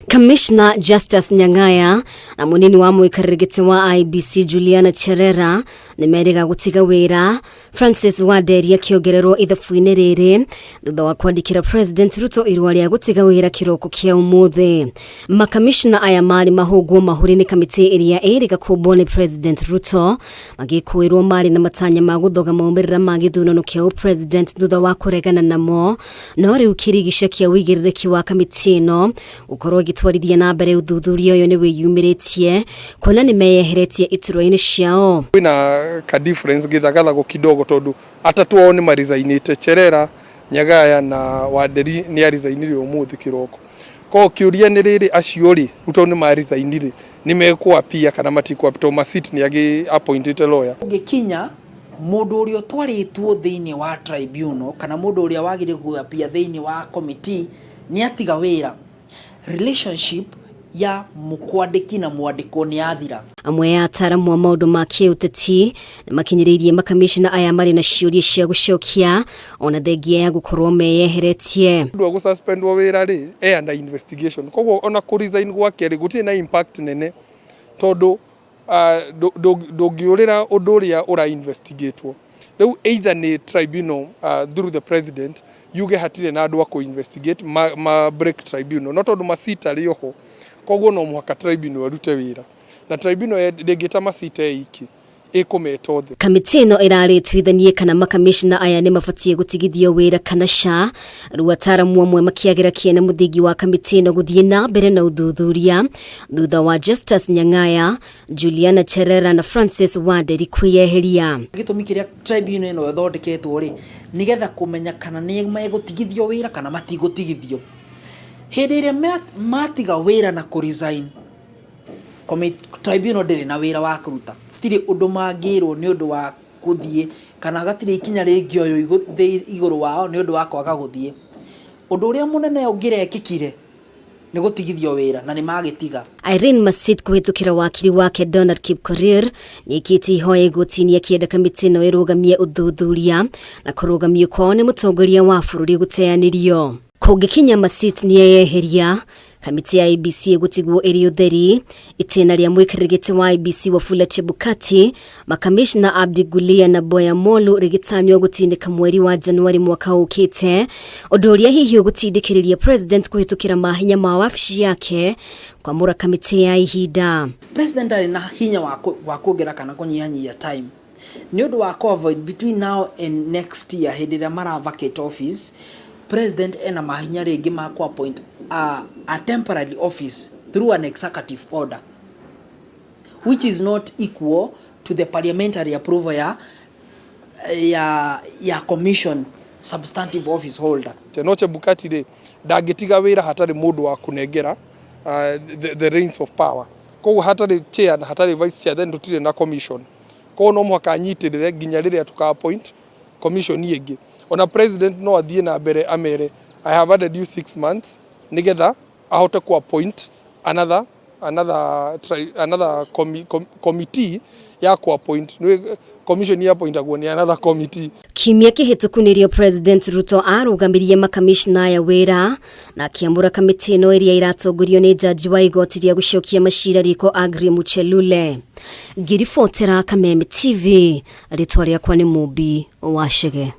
Commissioner Justice Nyang'aya na munini wa muikarigiti wa IBC Juliana Cherera nimerega Gutiga Wira Francis Wanderi akiongererwo ithabu-ini riri thutha wa kwandikira President Ruto irua ria Gutiga Wira kiroko kia umuthi. Makamishna aya mari mahugwo mahuri ni kamiti iria iriga kumbwo ni President Ruto magikuirwo mari na matanya ma guthoga maumirira ma githurano kia upresident thutha wa kuregana namo, no riu kirigisha kia wigiririki wa Kamicina ukorwo gitwarithia na mbere uthuthuria uyu ni wiyumiritie kuona ni meyeheretie iturwa-ini ciao. Kwina ka difference githagathagwo kidogo tondu atatu ao ni marizainite. Cherera, Nyang'aya na Wanderi ni arizainire umuthi kiroko. Ko ciuria ni riri acio ri ruto ni marizainire ni mekwa pia kana matikwa to masit ni agi appointed lawyer. Guikinyia mundu uria twaritwo thiini wa tribunal kana mundu uria wagire kuapia thiini wa committee ni atiga wira. Relationship ya mukwandiki na mwandiko ni athira. Amwe ya ataramu wa maundu makiuteti makinyiririe makamishna aya mari na ciuria cia gucokia ona thengia ya gukorwo meyeheretie. Ndu go suspend wa wira ri under investigation. Koguo ona ku resign gwake ri guti na impact nene tondu ngiurira undu uria ura investigatewo. Riu either ni tribunal through the president yuge hatire na andu ako investigate ma break tribunal not tondu masita rioho. Koguo no muhaka tribunal arute wira na tribunal ndegeta masita iki ikumeta othe. Kamiti ino iraritwithanie kana makamishna aya ni mabatie gutigithio wira kana sha ru ataramu amwe makiagira kiene muthingi wa kamiti ino guthie na mbere na uthuthuria thutha wa Justice Nyang'aya, Juliana Cherera na Francis Wanderi kuiyeheria. Gitumi kiria tribunal ino thondeketwo ri nigetha kumenya kana ni megutigithio wira kana matigutigithio. Hindi iria matiga wira na kuresign tribunal ndiri na wira wa kuruta tiri undu mangirwo ni undu wa kuthie kana gatire ikinya ringi oyo iguru wao ni undu wa kwaga guthie. Undu uria munene ungirekikire ni gutigithio wira na ni magitiga. Irene Masit kuhitukira wakiri wake Donald Kipkorir nikiti ihoya igotini akienda kamiti ino irugamie uthuthuria na kurugamio kwao ni mutongoria wa bururi guteyanirio. Guikinyia Masit ni yeheria kamiti ya IBC gutigwo iri utheri itena ria mwikirigiti wa IBC Wafula Chebukati makamishna Abdi Gulia na Boya Molu rigitanywa gutindika mweri wa Januari mwaka ukite undu uria hihi gutindikiriria president kuhitukira maahinya ma wabici yake kwa mura kamiti ya ihinda. President ari na hinya wa kuongera kana kunyihanyia time ni undu wa avoid between now and next year hindi ria mara vacate office. President ena maahinya ringi ma ku appoint a temporary office through an executive order which is not equal to the parliamentary approval ya commission substantive office holder. Tenoche Bukati de dagitiga wira hatari mundu wa kunengera the reins of power. Koguo hatari chair na hatari vice chair then tutire na commission. Koguo no muhaka anyitirire ginya riria tuka appoint commission yegi. Ona president no athie na mbere amere I have added you 6 months nigetha ahote ku appoint another committee ya ku appoint commission ya appoint agwo ni another committee. Kimia kihituku nirio President Ruto arugamirie makamishna ya wira na akiamura kamiti ino iria iratongorio ni jaji wa igoti ria gucokia macira riko Agri Muchelule. Ngiribotera Kameme TV ritwa riakwa ni Mubi Washege.